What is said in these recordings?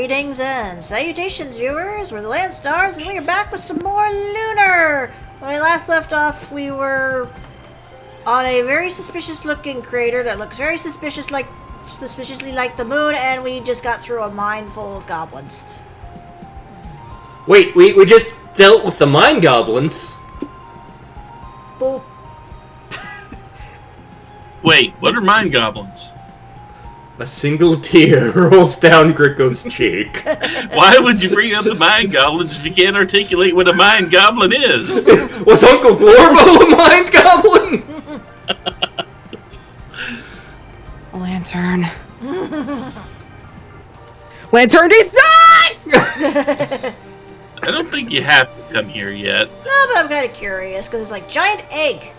Greetings and salutations, viewers. We're the Land Stars, and we are back with some more Lunar. When we last left off, we were on a very suspicious-looking crater that looks very suspiciously like the moon, and we just got through a mine full of goblins. Wait, we just dealt with the mine goblins. Boop. Wait, what are mine goblins? A single tear rolls down Gricko's cheek. Why would you bring up the mine goblins if you can't articulate what a mine goblin is? Was Uncle Glorbo a mine goblin? Lantern. Lantern is not! I don't think you have to come here yet. No, but I'm kind of curious, because it's like giant egg.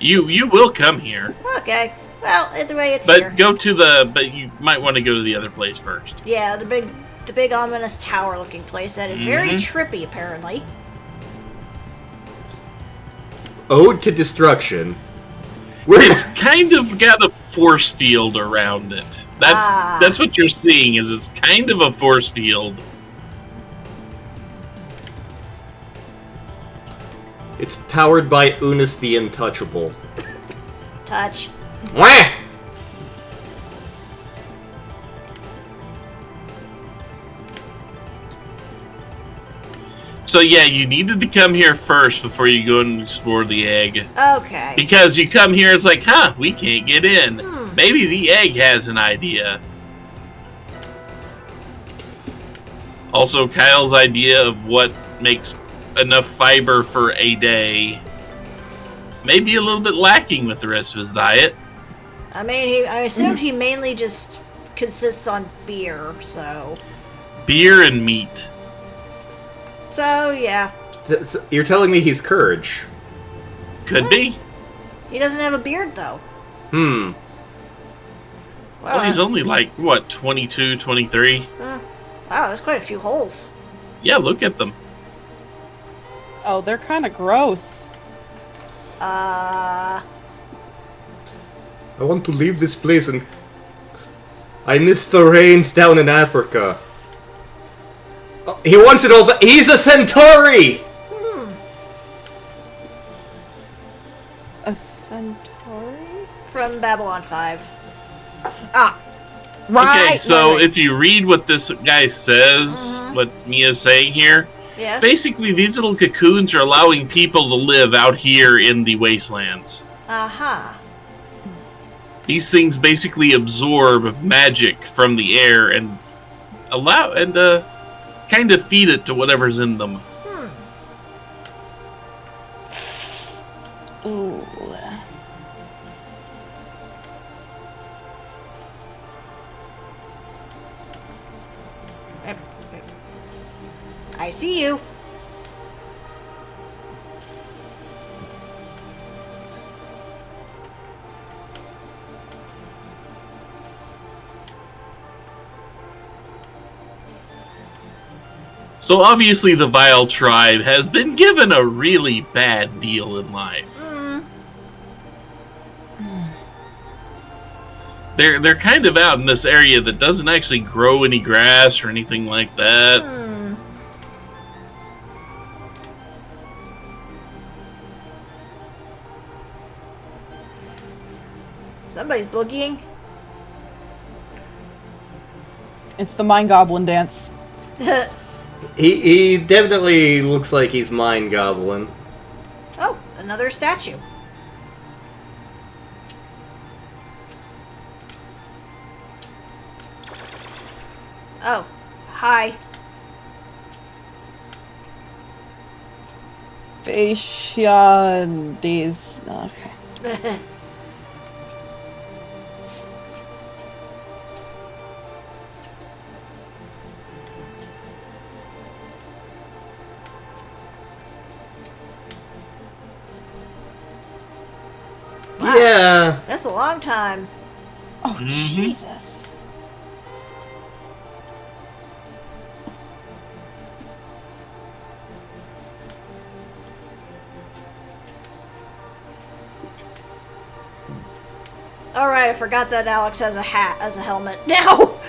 You will come here. Okay. Well, either way, it's here. But you might want to go to the other place first. Yeah, the big ominous tower-looking place that is very trippy, apparently. Ode to Destruction. It's kind of got a force field around it. That's what you're seeing. Is it's kind of a force field. It's powered by Unis the Untouchable. Touch. Wah! So yeah, you needed to come here first before you go and explore the egg. Okay. Because you come here, it's like, we can't get in. Maybe the egg has an idea. Also, Kyle's idea of what makes enough fiber for a day may be a little bit lacking with the rest of his diet. I mean, I assumed he mainly just consists on beer, so... Beer and meat. So, yeah. You're telling me he's Courage? Could be. He doesn't have a beard, though. Well, he's only like, 22, 23? Wow, there's quite a few holes. Yeah, look at them. Oh, they're kind of gross. I want to leave this place and... I miss the rains down in Africa. Oh, he wants it all back. He's a Centauri! A centauri? From Babylon 5. Right! Okay, so right. if you read what this guy says, what Mia's saying here, Yeah? basically these little cocoons are allowing people to live out here in the wastelands. Uh-huh. These things basically absorb magic from the air and kind of feed it to whatever's in them. Ooh. I see you. So obviously the Vile tribe has been given a really bad deal in life. They're kind of out in this area that doesn't actually grow any grass or anything like that. Somebody's boogieing. It's the mine goblin dance. He definitely looks like he's Mine Goblin. Oh, another statue. Oh, hi. Fasciades. Okay. Wow. Yeah. That's a long time. Oh, Jesus. Alright, I forgot that Alex has a hat as a helmet now.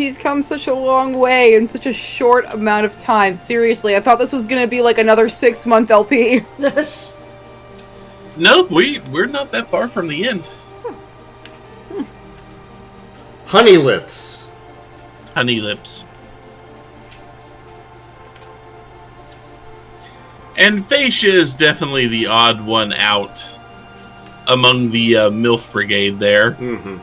he's come such a long way in such a short amount of time. Seriously, I thought this was gonna be like another 6-month LP. This. Nope, we're not that far from the end. Honey lips. Honey lips. And Fascia is definitely the odd one out among the MILF brigade there. Mm-hmm.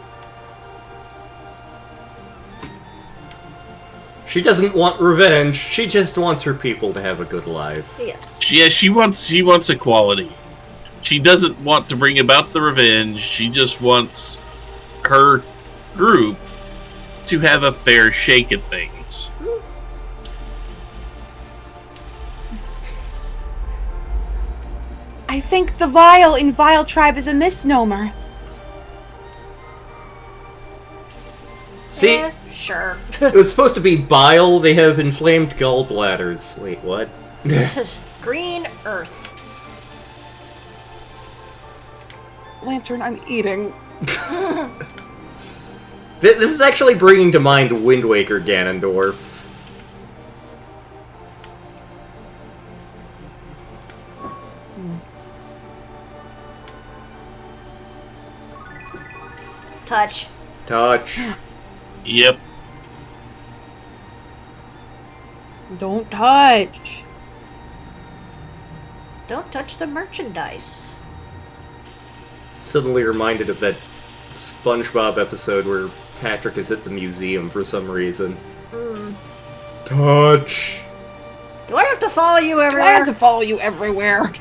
She doesn't want revenge. She just wants her people to have a good life. Yes. She wants equality. She doesn't want to bring about the revenge. She just wants her group to have a fair shake at things. I think the Vile in Vile Tribe is a misnomer. See? Yeah, sure. It was supposed to be bile. They have inflamed gallbladders. Wait, what? Green Earth. Lantern, I'm eating. This is actually bringing to mind Wind Waker Ganondorf. Touch. Touch. Yep. Don't touch. Don't touch the merchandise. Suddenly reminded of that SpongeBob episode where Patrick is at the museum for some reason. Touch. Do I have to follow you Do I everywhere? have to follow you everywhere?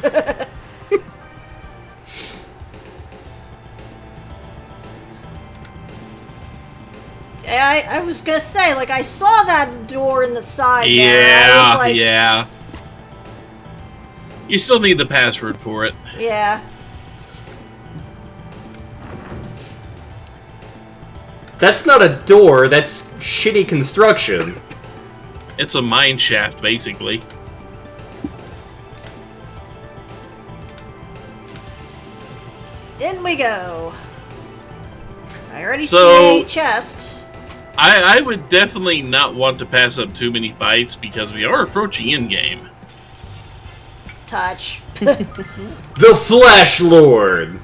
I was gonna say, like, I saw that door in the side there. I Yeah, was like, yeah. You still need the password for it. Yeah. That's not a door, that's shitty construction. It's a mine shaft, basically. In we go. I already So- see a chest. I would definitely not want to pass up too many fights because we are approaching endgame. Touch. The Flash Lord!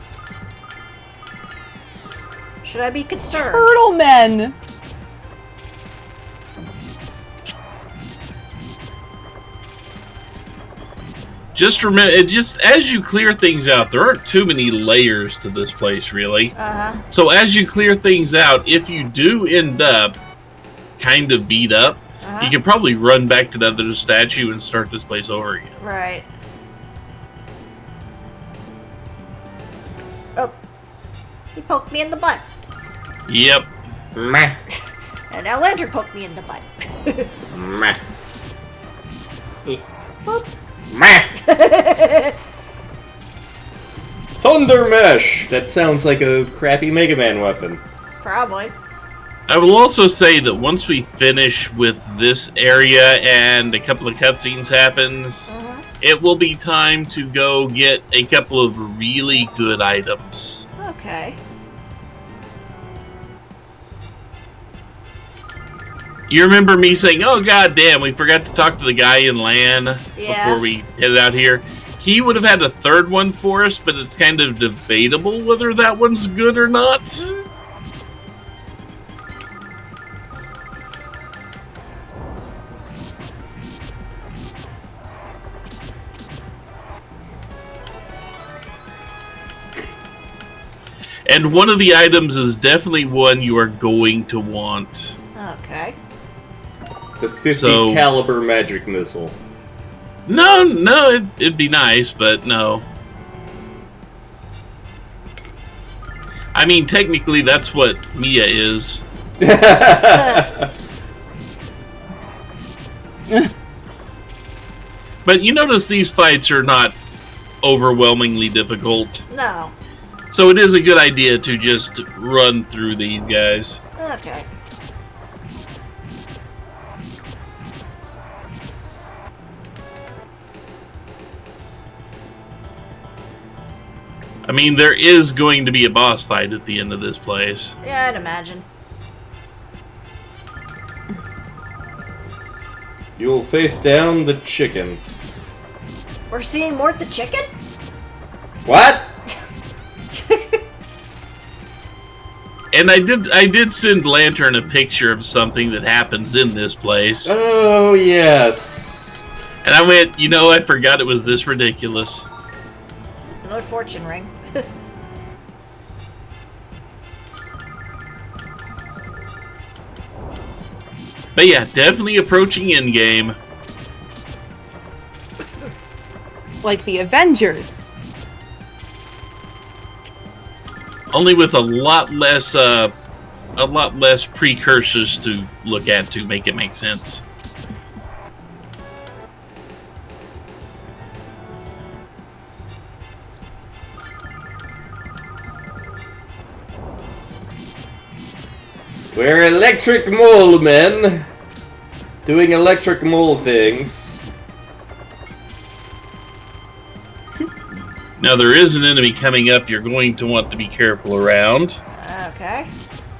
Should I be concerned? Turtle men! Just remember, just as you clear things out, there aren't too many layers to this place, really. Uh-huh. So as you clear things out, if you do end up kind of beat up, you can probably run back to the other statue and start this place over again. Right. Oh. He poked me in the butt. Yep. Meh. And now Lantern poked me in the butt. Meh. Boop. Meh. Thunder Mesh! That sounds like a crappy Mega Man weapon. Probably. I will also say that once we finish with this area and a couple of cutscenes happens, it will be time to go get a couple of really good items. Okay. You remember me saying, oh god damn, we forgot to talk to the guy in LAN before we headed out here? He would have had a third one for us, but it's kind of debatable whether that one's good or not. And one of the items is definitely one you are going to want. Okay. The 50 caliber magic missile. No, it'd be nice, but no. I mean, technically, that's what Mia is. But you notice these fights are not overwhelmingly difficult. No. So it is a good idea to just run through these guys. Okay. I mean, there is going to be a boss fight at the end of this place. Yeah, I'd imagine. You will face down the chicken. We're seeing Mort the chicken? What? And I did send Lantern a picture of something that happens in this place. Oh, yes. And I went, you know, I forgot it was this ridiculous. Another fortune ring. But yeah, definitely approaching endgame. Like the Avengers. Only with a lot less precursors to look at to make it make sense. We're electric mole men. Doing electric mole things. Now there is an enemy coming up you're going to want to be careful around. Okay.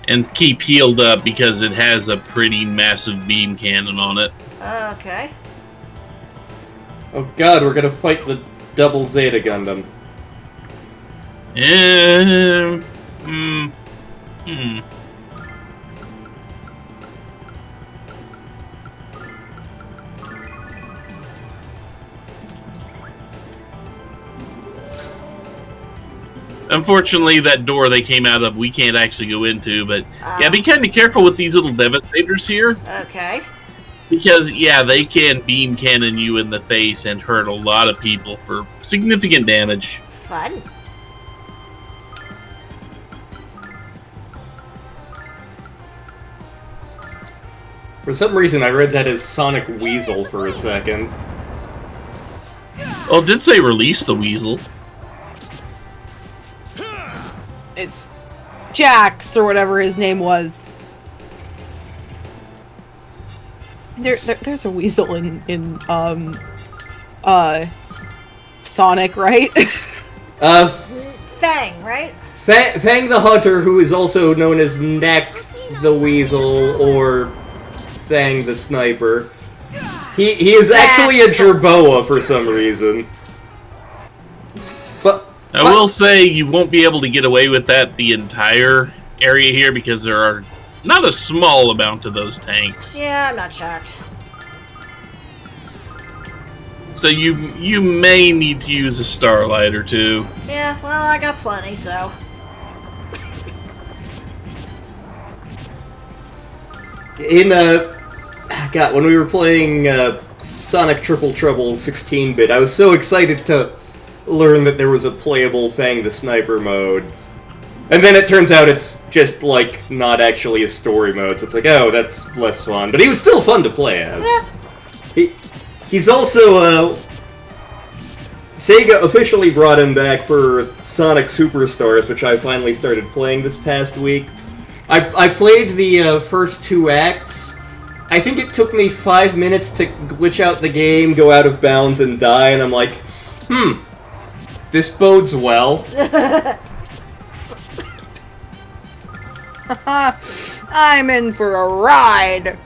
And keep healed up because it has a pretty massive beam cannon on it. Okay. Oh god, we're gonna fight the double Zeta Gundam. Unfortunately, that door they came out of, we can't actually go into, but yeah, be kind of careful with these little devastators here. Okay. Because, yeah, they can beam cannon you in the face and hurt a lot of people for significant damage. Fun. For some reason, I read that as Sonic Weasel for a second. Well, it did say release the weasel. It's Jax or whatever his name was. There's a weasel in Sonic, right? Fang, right? Fang the Hunter, who is also known as Neck the Weasel or Fang the Sniper. He is actually a Jerboa for some reason. But I will say you won't be able to get away with that the entire area here because there are not a small amount of those tanks. Yeah, I'm not shocked. So you may need to use a starlight or two. Yeah, well, I got plenty, so. in God, when we were playing Sonic Triple Trouble 16-bit, I was so excited to learn that there was a playable Fang the Sniper mode. And then it turns out it's just, like, not actually a story mode, so it's like, oh, that's less fun. But he was still fun to play as. He's also, Sega officially brought him back for Sonic Superstars, which I finally started playing this past week. I played the first 2 acts. I think it took me 5 minutes to glitch out the game, go out of bounds, and die, and I'm like, this bodes well. I'm in for a ride.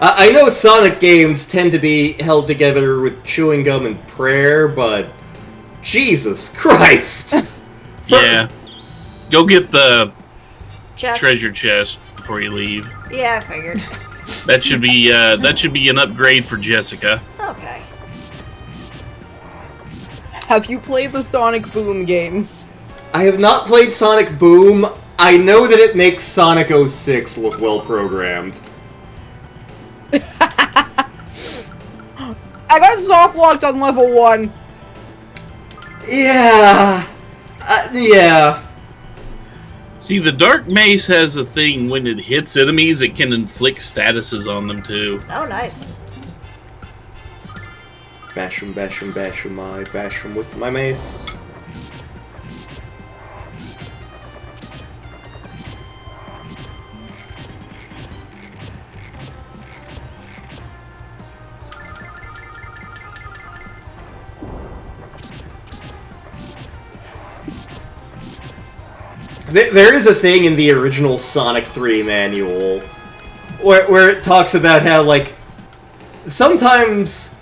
I know Sonic games tend to be held together with chewing gum and prayer, but Jesus Christ! Yeah. Go get the Chest. treasure chest before you leave. Yeah, I figured. That should be an upgrade for Jessica. Okay. Have you played the Sonic Boom games? I have not played Sonic Boom. I know that it makes Sonic 06 look well programmed. I got soft locked on level 1. Yeah. Yeah. See, the Dark Mace has a thing when it hits enemies, it can inflict statuses on them too. Oh, nice. Bash 'em, bash 'em, bash 'em, I bash 'em with my mace. there is a thing in the original Sonic 3 manual where it talks about how, like, sometimes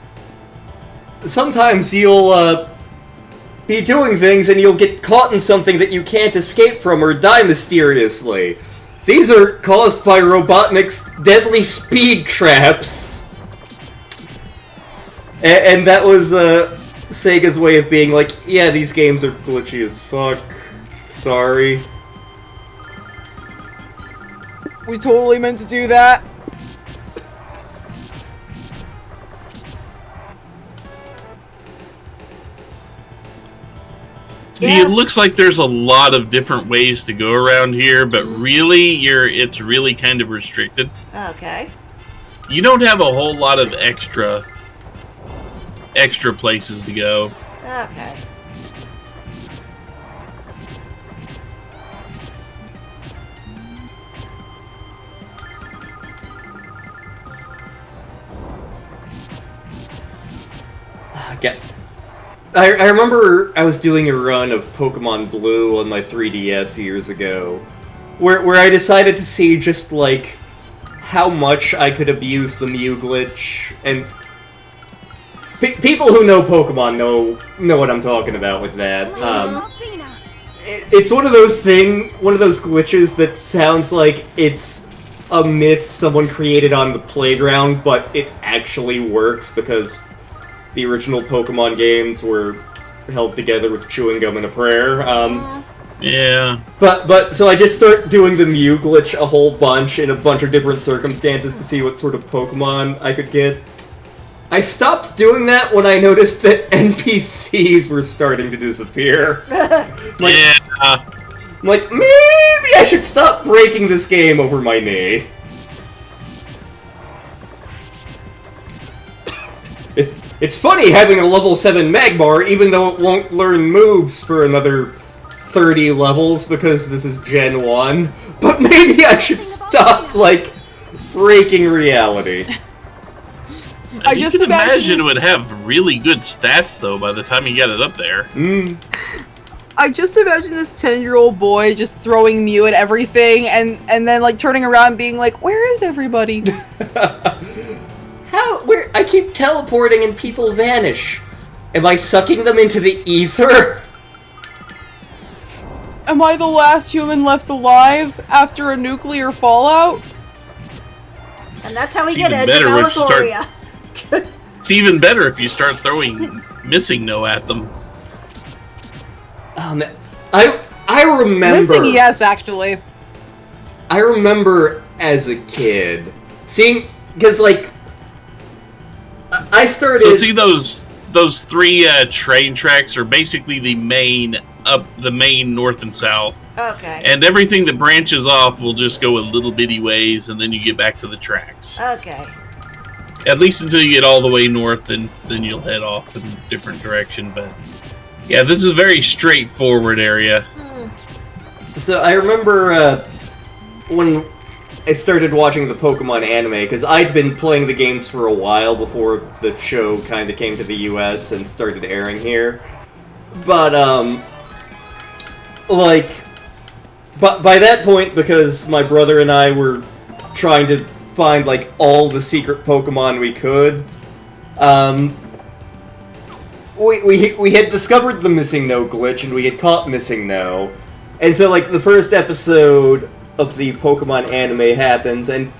you'll be doing things and you'll get caught in something that you can't escape from or die mysteriously. These are caused by Robotnik's deadly speed traps. And that was Sega's way of being like, yeah, these games are glitchy as fuck. Sorry. We totally meant to do that. See, it looks like there's a lot of different ways to go around here, but really, it's really kind of restricted. Okay. You don't have a whole lot of extra places to go. Okay. I remember I was doing a run of Pokemon Blue on my 3DS years ago, where I decided to see just, like, how much I could abuse the Mew glitch, and people who know Pokemon know what I'm talking about with that. It's one of those glitches that sounds like it's a myth someone created on the playground, but it actually works because the original Pokemon games were held together with chewing gum and a prayer. Yeah. But so I just start doing the Mew glitch a whole bunch in a bunch of different circumstances to see what sort of Pokemon I could get. I stopped doing that when I noticed that NPCs were starting to disappear. Yeah. I'm like, maybe I should stop breaking this game over my knee. It's funny having a level 7 Magmar, even though it won't learn moves for another 30 levels because this is Gen 1. But maybe I should stop, like, breaking reality. You can imagine it would have really good stats, though, by the time you get it up there. I just imagine this 10-year-old boy just throwing Mew at everything and then, like, turning around and being like, where is everybody? Where? I keep teleporting and people vanish. Am I sucking them into the ether? Am I the last human left alive after a nuclear fallout? And that's how we It's get even Edge better of when you start- Allegoria. It's even better if you start throwing Missing No at them. I remember... Missing yes, actually. I remember as a kid seeing... Because, like... I started... So see those 3 train tracks are basically the main north and south. Okay. And everything that branches off will just go a little bitty ways, and then you get back to the tracks. Okay. At least until you get all the way north, and then you'll head off in a different direction. But yeah, this is a very straightforward area. So I remember when I started watching the Pokemon anime, because I'd been playing the games for a while before the show kind of came to the US and started airing here. But, but by that point, because my brother and I were trying to find, like, all the secret Pokemon we could, we had discovered the Missing No glitch, and we had caught Missing No. And so, like, the first episode of the Pokemon anime happens, and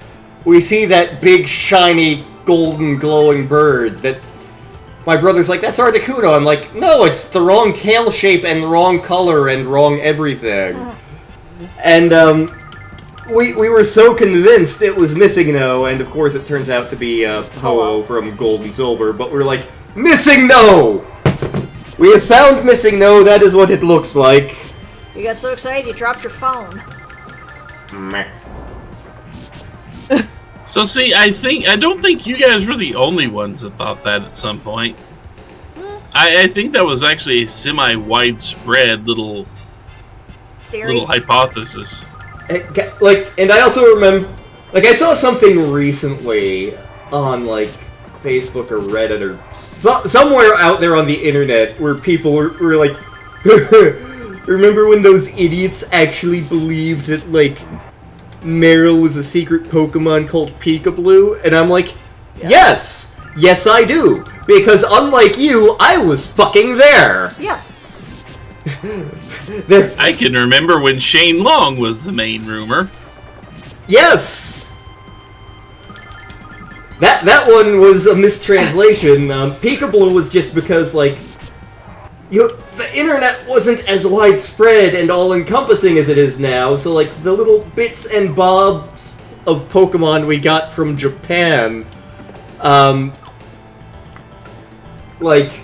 we see that big, shiny, golden, glowing bird that my brother's like, that's Articuno. I'm like, no, it's the wrong tail shape and the wrong color and wrong everything. And, we were so convinced it was Missing No, and of course it turns out to be, Ho-Oh from Gold and Silver, but we're like, Missing No! We have found Missing No, that is what it looks like. You got so excited you dropped your phone. Meh. So see, I don't think you guys were the only ones that thought that at some point. I think that was actually a semi-widespread little hypothesis. And I also remember, like, I saw something recently on, like, Facebook or Reddit or somewhere out there on the internet where people were like, Remember when those idiots actually believed that, like, Meryl was a secret Pokemon called Peekaboo? And I'm like, yes! Yes, I do! Because unlike you, I was fucking there! Yes. There. I can remember when Shane Long was the main rumor. Yes! That one was a mistranslation. Peekaboo was just because, like, the internet wasn't as widespread and all-encompassing as it is now, so, like, the little bits and bobs of Pokemon we got from Japan, like,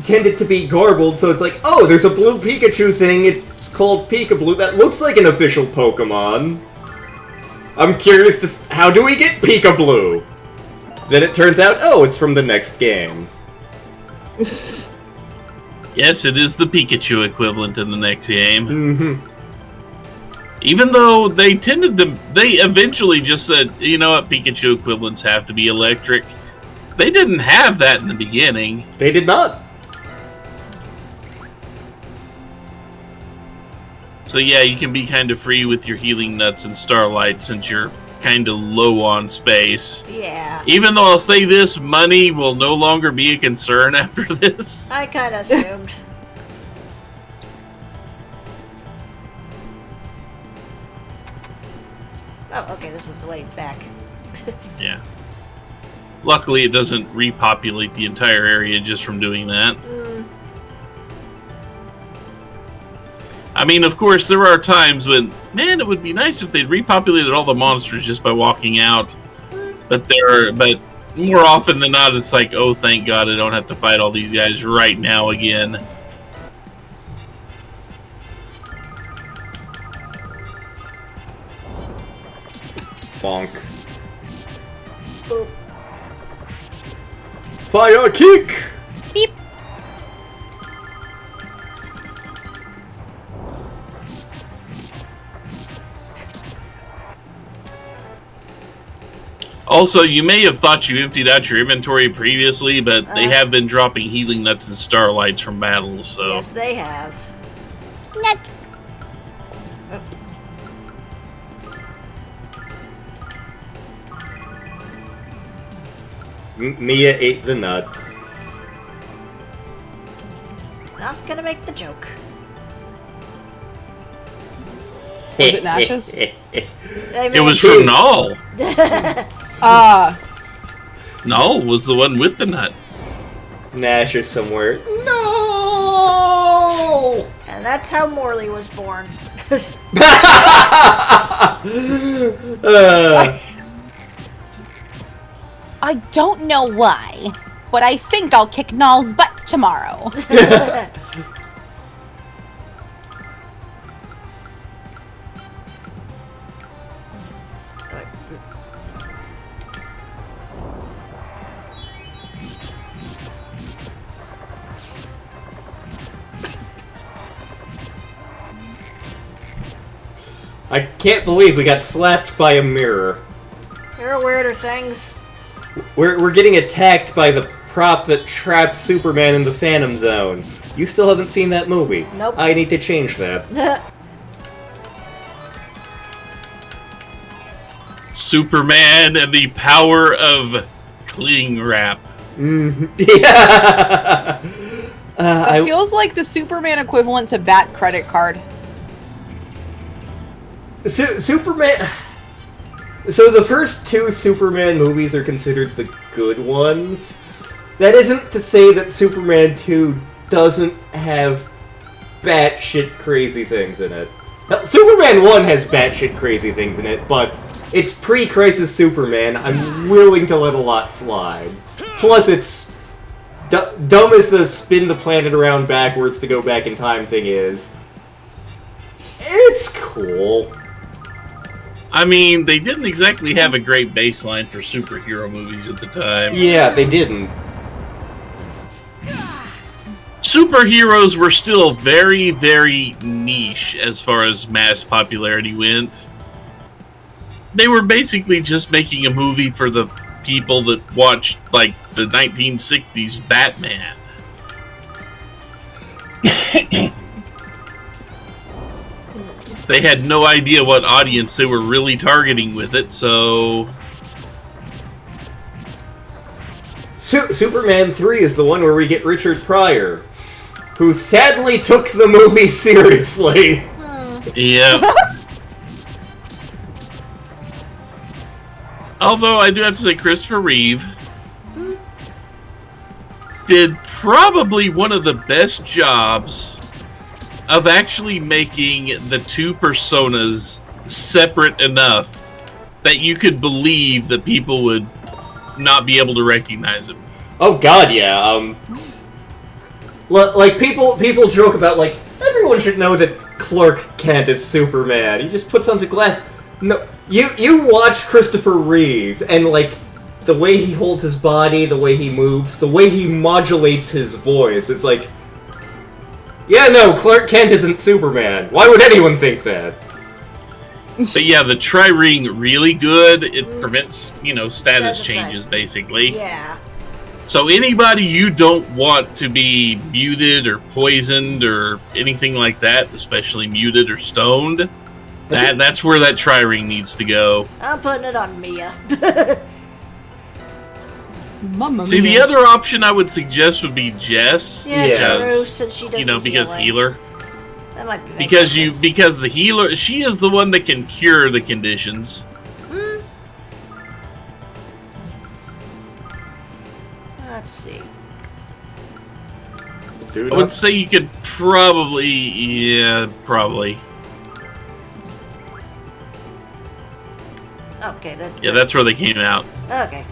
tended to be garbled, so it's like, oh, there's a blue Pikachu thing, it's called Peekaboo, that looks like an official Pokemon. I'm curious to, how do we get Peekaboo? Then it turns out, oh, it's from the next game. Yes, it is the Pikachu equivalent in the next game. Mm-hmm. Even though they eventually just said, you know what, Pikachu equivalents have to be electric. They didn't have that in the beginning. They did not. So yeah, you can be kind of free with your healing nuts and starlight since you're kind of low on space. Yeah. Even though I'll say this, money will no longer be a concern after this. I kind of assumed. Oh, okay, this was the way back. Yeah. Luckily, it doesn't repopulate the entire area just from doing that. I mean, of course, there are times when, man, it would be nice if they'd repopulated all the monsters just by walking out. But more often than not, it's like, oh, thank God I don't have to fight all these guys right now again. Bonk. Fire kick! Beep. Also, you may have thought you emptied out your inventory previously, but they have been dropping healing nuts and starlights from battles, so... Yes, they have. Nut. Mia ate the nut. Not gonna make the joke. Was it Nash's? I mean, It was from Null. Null was the one with the nut. Nash is somewhere. No! And that's how Morley was born. I don't know why, but I think I'll kick Null's butt tomorrow. I can't believe we got slapped by a mirror. There are weirder things. We're getting attacked by the prop that traps Superman in the Phantom Zone. You still haven't seen that movie. Nope. I need to change that. Superman and the power of cling wrap. Yeah. It feels like the Superman equivalent to Bat credit card. Superman. So the first two Superman movies are considered the good ones. That isn't to say that Superman 2 doesn't have batshit crazy things in it. Now, Superman 1 has batshit crazy things in it, but it's pre-Crisis Superman. I'm willing to let a lot slide. Plus, it's dumb as the spin the planet around backwards to go back in time thing is. It's cool. I mean, they didn't exactly have a great baseline for superhero movies at the time. Yeah, they didn't. Superheroes were still very, very niche as far as mass popularity went. They were basically just making a movie for the people that watched, like, the 1960s Batman. they had no idea what audience they were really targeting with it, so... Superman 3 is the one where we get Richard Pryor, who sadly took the movie seriously. Yeah. Although I do have to say Christopher Reeve did probably one of the best jobs of actually making the two personas separate enough that you could believe that people would not be able to recognize him. Oh god, yeah. Like people joke about like everyone should know that Clark Kent is Superman. He just puts on the glass. No, you watch Christopher Reeve and like the way he holds his body, the way he moves, the way he modulates his voice. It's like, yeah, no, Clark Kent isn't Superman. Why would anyone think that? But yeah, the tri-ring really good. It prevents, status changes, basically. Yeah. So anybody you don't want to be muted or poisoned or anything like that, especially muted or stoned, that's where that tri-ring needs to go. I'm putting it on Mia. Mamma See, mia. the other option I would suggest would be Jess. Yeah, true, since she does the because healing. healer. That might be Because the healer, she is the one that can cure the conditions. Let's see. Dude, I would say you could probably, probably. Okay, Yeah, that's where they came out. Okay.